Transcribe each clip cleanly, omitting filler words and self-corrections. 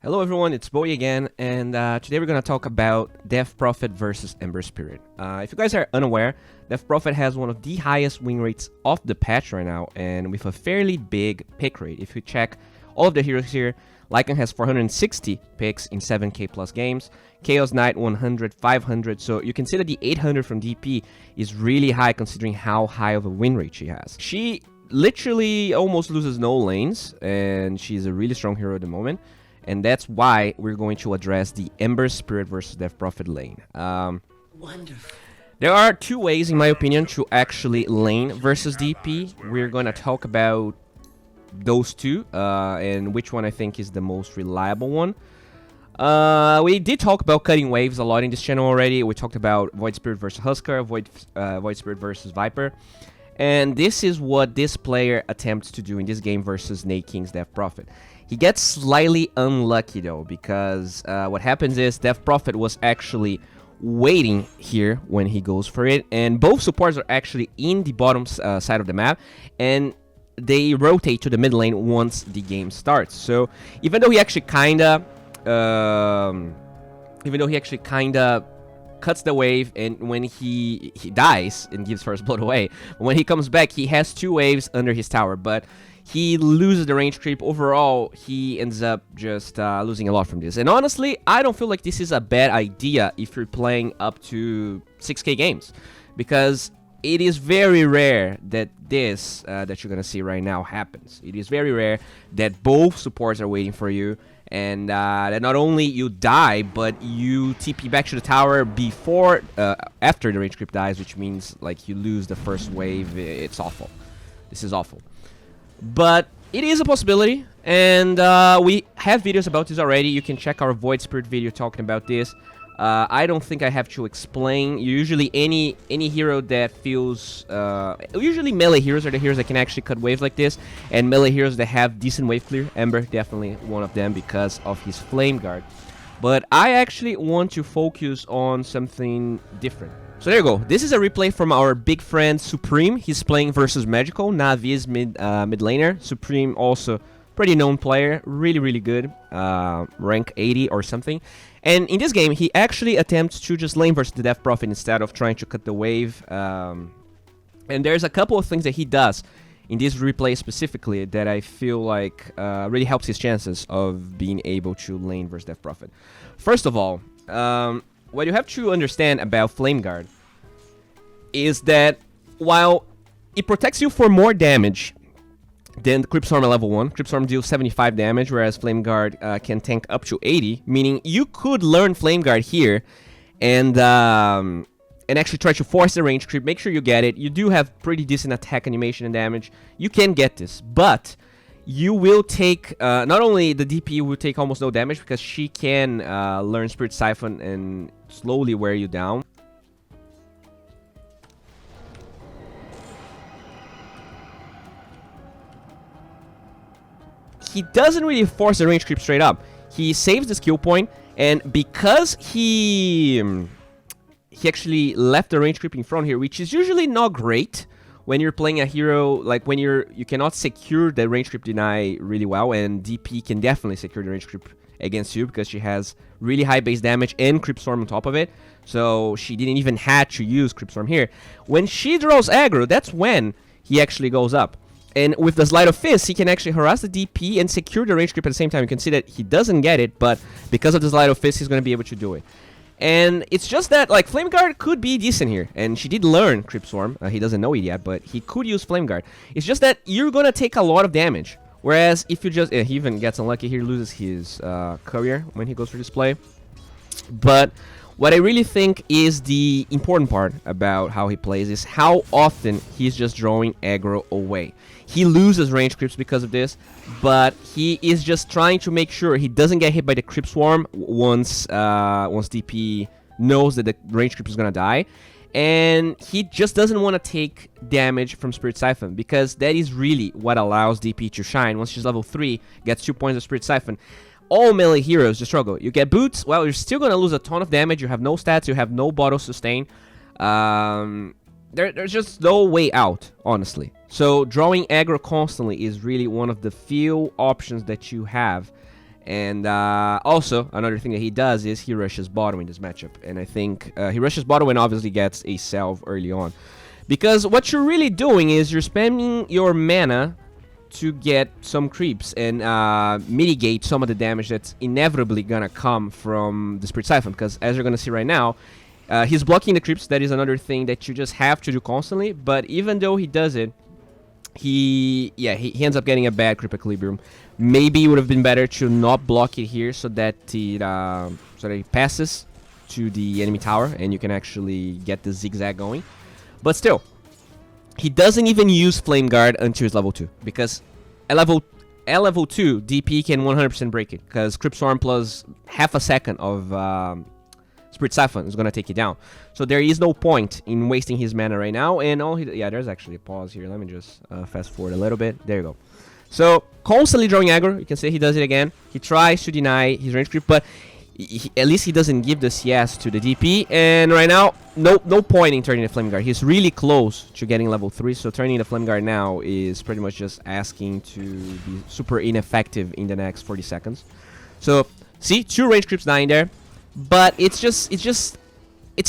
Hello everyone, it's Bowie again, and today we're going to talk about Death Prophet versus Ember Spirit. If you guys are unaware, Death Prophet has one of the highest win rates of the patch right now, and with a fairly big pick rate. If you check all of the heroes here, Lycan has 460 picks in 7k plus games, Chaos Knight 100, 500, so you can see that the 800 from DP is really high considering how high of a win rate she has. She literally almost loses no lanes, and she's a really strong hero at the moment. And that's why we're going to address the Ember Spirit versus Death Prophet lane. Wonderful. There are two ways, in my opinion, to actually lane versus DP. We're going to talk about those two and which one I think is the most reliable one. We did talk about cutting waves a lot in this channel already. We talked about Void Spirit versus Huskar, Void Spirit versus Viper. And this is what this player attempts to do in this game versus Snake King's Death Prophet. He gets slightly unlucky though, because what happens is Death Prophet was actually waiting here when he goes for it, and both supports are actually in the bottom side of the map, and they rotate to the mid lane once the game starts. So even though he actually kinda cuts the wave, and when he dies and gives first blood away, when he comes back he has two waves under his tower, but he loses the range creep. Overall, he ends up just losing a lot from this. And honestly, I don't feel like this is a bad idea if you're playing up to 6k games, because it is very rare that this that you're gonna see right now happens. It is very rare that both supports are waiting for you, and that not only you die, but you TP back to the tower before, after the range creep dies, which means like you lose the first wave. It's awful. This is awful. But it is a possibility, and we have videos about this already. You can check our Void Spirit video talking about this. I don't think I have to explain. Usually any hero that feels... usually melee heroes are the heroes that can actually cut waves like this, and melee heroes that have decent wave clear. Ember, definitely one of them because of his Flame Guard. But I actually want to focus on something different. So there you go. This is a replay from our big friend Supreme. He's playing versus Magical, Navi's mid laner. Supreme also pretty known player, really good, rank 80 or something. And in this game, he actually attempts to just lane versus the Death Prophet instead of trying to cut the wave. And there's a couple of things that he does in this replay specifically that I feel like really helps his chances of being able to lane versus Death Prophet. First of all, what you have to understand about Flame Guard is that while it protects you for more damage than the Cryptstorm at level 1, Cryptstorm deals 75 damage, whereas Flame Guard can tank up to 80, meaning you could learn Flame Guard here and actually try to force the range creep, make sure you get it. You do have pretty decent attack animation and damage. You can get this, but you will take, not only the DP will take almost no damage because she can learn Spirit Siphon and slowly wear you down. He doesn't really force the range creep straight up. He saves the skill point, and because he actually left the range creep in front here, which is usually not great when you're playing a hero, like when you cannot secure the range creep deny really well, and DP can definitely secure the range creep against you because she has really high base damage and Cryptstorm on top of it, so she didn't even have to use Cryptstorm here. When she draws aggro, that's when he actually goes up. And with the Sleight of Fist, he can actually harass the DP and secure the range creep at the same time. You can see that he doesn't get it, but because of the Sleight of Fist, he's going to be able to do it. And it's just that, like, Flame Guard could be decent here. And she did learn Cryptstorm. He doesn't know it yet, but he could use Flame Guard. It's just that you're going to take a lot of damage. Whereas if you just... he even gets unlucky here, loses his courier when he goes for display. But what I really think is the important part about how he plays is how often he's just drawing aggro away. He loses range creeps because of this, but he is just trying to make sure he doesn't get hit by the creep swarm once DP knows that the range creep is gonna die, and he just doesn't want to take damage from Spirit Siphon because that is really what allows DP to shine. Once she's level 3, gets 2 points of Spirit Siphon. All melee heroes just struggle. You get boots, well, you're still gonna lose a ton of damage. You have no stats, you have no bottle sustain. There's just no way out, honestly. So drawing aggro constantly is really one of the few options that you have, And also, another thing that he does is he rushes bottom in this matchup. And I think he rushes bottom and obviously gets a salve early on. Because what you're really doing is you're spamming your mana to get some creeps and mitigate some of the damage that's inevitably gonna come from the Spirit Siphon. Because as you're gonna see right now, he's blocking the creeps. That is another thing that you just have to do constantly. But even though he does it, he ends up getting a bad creep equilibrium. Maybe it would have been better to not block it here so that it passes to the enemy tower and you can actually get the zigzag going. But still, he doesn't even use Flame Guard until he's level 2, because at level 2, DP can 100% break it, because Crypt Swarm plus half a second of Spirit Siphon is going to take you down. So there is no point in wasting his mana right now, and there's actually a pause here. Let me just fast forward a little bit. There you go. So constantly drawing aggro. You can see he does it again. He tries to deny his range creep, but at least he doesn't give the CS to the DP. And right now, no point in turning the Flame Guard. He's really close to getting level 3, so turning the Flame Guard now is pretty much just asking to be super ineffective in the next 40 seconds. So, see, 2 range creeps dying there, but it's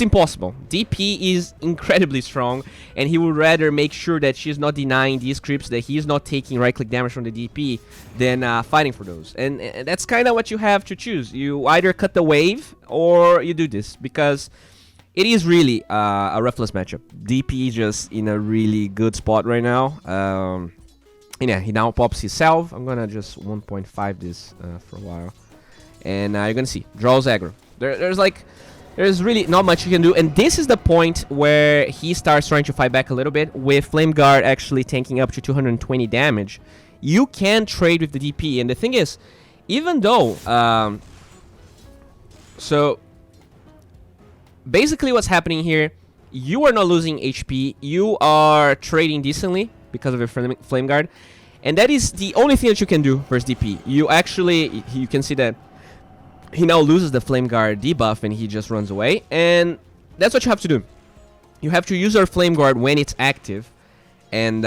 impossible. DP is incredibly strong, and he would rather make sure that she's not denying these creeps, that he's not taking right-click damage from the DP, than fighting for those. And that's kind of what you have to choose. You either cut the wave, or you do this, because it is really a roughless matchup. DP is just in a really good spot right now. And yeah, he now pops his salve. I'm gonna just 1.5 this for a while. And you're gonna see, draws aggro. There's really not much you can do, and this is the point where he starts trying to fight back a little bit, with Flame Guard actually tanking up to 220 damage. You can trade with the DP, and the thing is, even though... so, basically what's happening here, you are not losing HP, you are trading decently because of your Flame Guard, and that is the only thing that you can do versus DP. You can see that he now loses the Flame Guard debuff and he just runs away. And that's what you have to do. You have to use your Flame Guard when it's active. And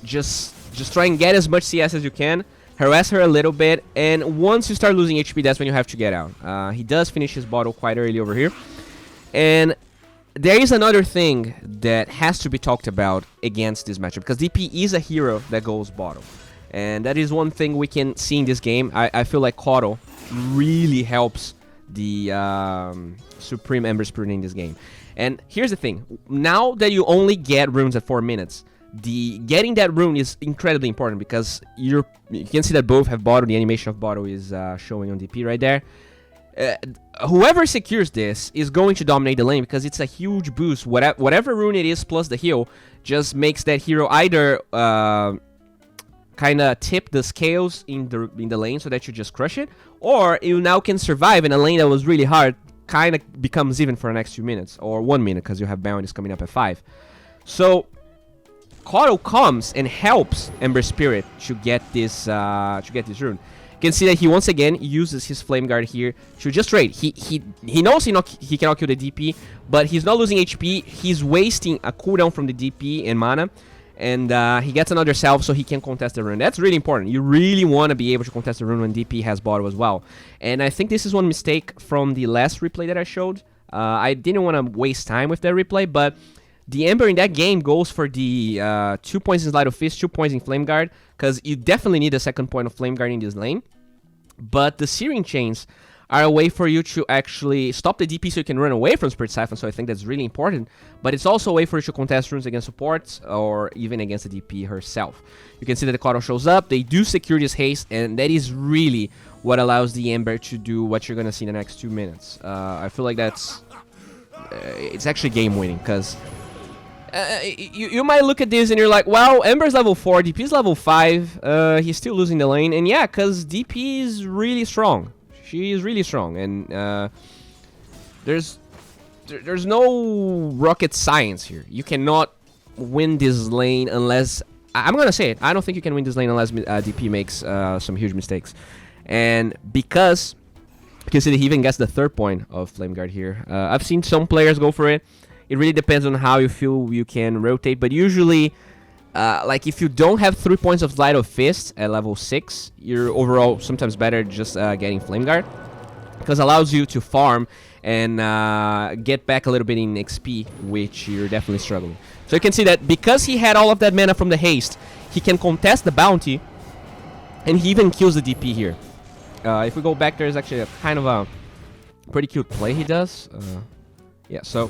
just try and get as much CS as you can. Harass her a little bit. And once you start losing HP, that's when you have to get out. He does finish his bottle quite early over here. And there is another thing that has to be talked about against this matchup, because DP is a hero that goes bottom. And that is one thing we can see in this game. I feel like Kotl really helps the Supreme Ember Spirit in this game. And here's the thing. Now that you only get runes at 4 minutes, getting that rune is incredibly important, because you can see that both have bottle. The animation of bottle is showing on DP right there. Whoever secures this is going to dominate the lane, because it's a huge boost. Whatever rune it is plus the heal just makes that hero either... kind of tip the scales in the lane so that you just crush it, or you now can survive in a lane that was really hard, kind of becomes even for the next 2 minutes, or 1 minute, because you have bounties coming up at 5. So Kotl comes and helps Ember Spirit to get this rune. You can see that he once again uses his Flame Guard here to just trade. He knows he cannot kill the DP, but he's not losing HP. He's wasting a cooldown from the DP and mana. And he gets another salve so he can contest the rune. That's really important. You really want to be able to contest the rune when DP has bottle as well. And I think this is one mistake from the last replay that I showed. I didn't want to waste time with that replay, but the Ember in that game goes for the 2 points in Sleight of Fist, 2 points in Flame Guard, because you definitely need a second point of Flame Guard in this lane. But the Searing Chains are a way for you to actually stop the DP so you can run away from Spirit Siphon, so I think that's really important. But it's also a way for you to contest runes against supports, or even against the DP herself. You can see that the Kotl shows up, they do secure this haste, and that is really what allows the Ember to do what you're going to see in the next 2 minutes. I feel like that's... it's actually game-winning, because... you might look at this and you're like, well, Ember's level 4, DP's level 5, he's still losing the lane, and yeah, because DP is really strong. She is really strong, and there's no rocket science here. You cannot win this lane unless... I'm gonna say it. I don't think you can win this lane unless DP makes some huge mistakes. And because you can see that he even gets the 3rd point of Flame Guard here. I've seen some players go for it. It really depends on how you feel you can rotate, but usually like if you don't have 3 points of Sleight of Fist at level 6, you're overall sometimes better just getting Flame Guard, because it allows you to farm and get back a little bit in XP, which you're definitely struggling. So you can see that because he had all of that mana from the haste, he can contest the bounty, and he even kills the DP here. If we go back, there's actually a kind of a pretty cute play he does. Yeah, so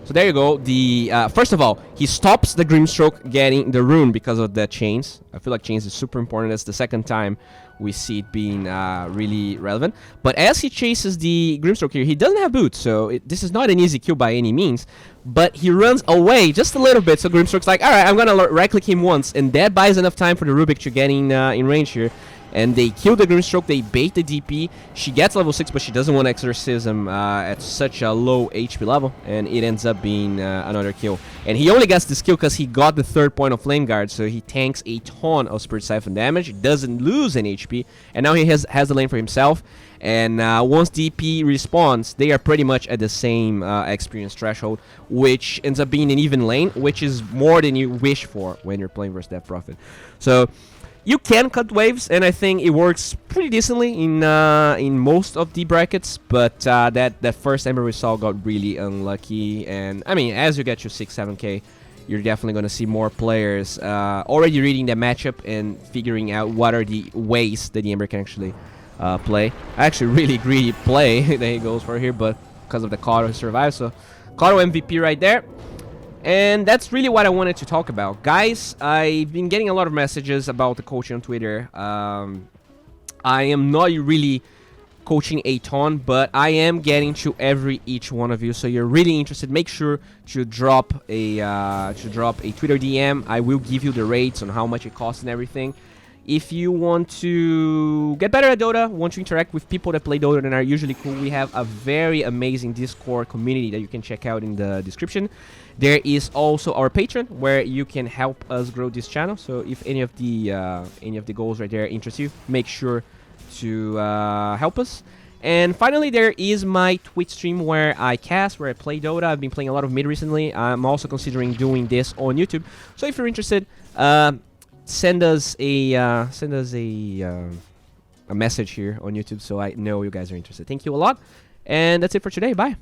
there you go. The first of all, he stops the Grimstroke getting the rune because of the chains. I feel like chains is super important. That's the second time we see it being really relevant. But as he chases the Grimstroke here, he doesn't have boots, so this is not an easy kill by any means. But he runs away just a little bit, so Grimstroke's like, all right, I'm gonna right-click him once, and that buys enough time for the Rubik to get in range here. And they kill the Grimstroke, they bait the DP. She gets level 6, but she doesn't want Exorcism at such a low HP level, and it ends up being another kill. And he only gets this kill because he got the 3rd point of Flame Guard, so he tanks a ton of Spirit Siphon damage. He doesn't lose any HP, and now he has the lane for himself. And once DP respawns, they are pretty much at the same experience threshold, which ends up being an even lane, which is more than you wish for when you're playing versus Death Prophet. So you can cut waves, and I think it works pretty decently in most of the brackets. But that first Ember we saw got really unlucky, and I mean, as you get to 6-7k, you're definitely going to see more players already reading the matchup and figuring out what are the ways that the Ember can actually play. Actually, really greedy play that he goes for here, but because of the Kato, he survives. So Kato MVP right there. And that's really what I wanted to talk about. Guys, I've been getting a lot of messages about the coaching on Twitter. I am not really coaching a ton, but I am getting to each one of you. So you're really interested, make sure to drop a Twitter DM. I will give you the rates on how much it costs and everything. If you want to get better at Dota, want to interact with people that play Dota and are usually cool, we have a very amazing Discord community that you can check out in the description. There is also our Patreon, where you can help us grow this channel. So if any of the goals right there interest you, make sure to help us. And finally, there is my Twitch stream where I cast, where I play Dota. I've been playing a lot of mid recently. I'm also considering doing this on YouTube. So if you're interested, send us a message here on YouTube so I know you guys are interested. Thank you a lot, and that's it for today. Bye.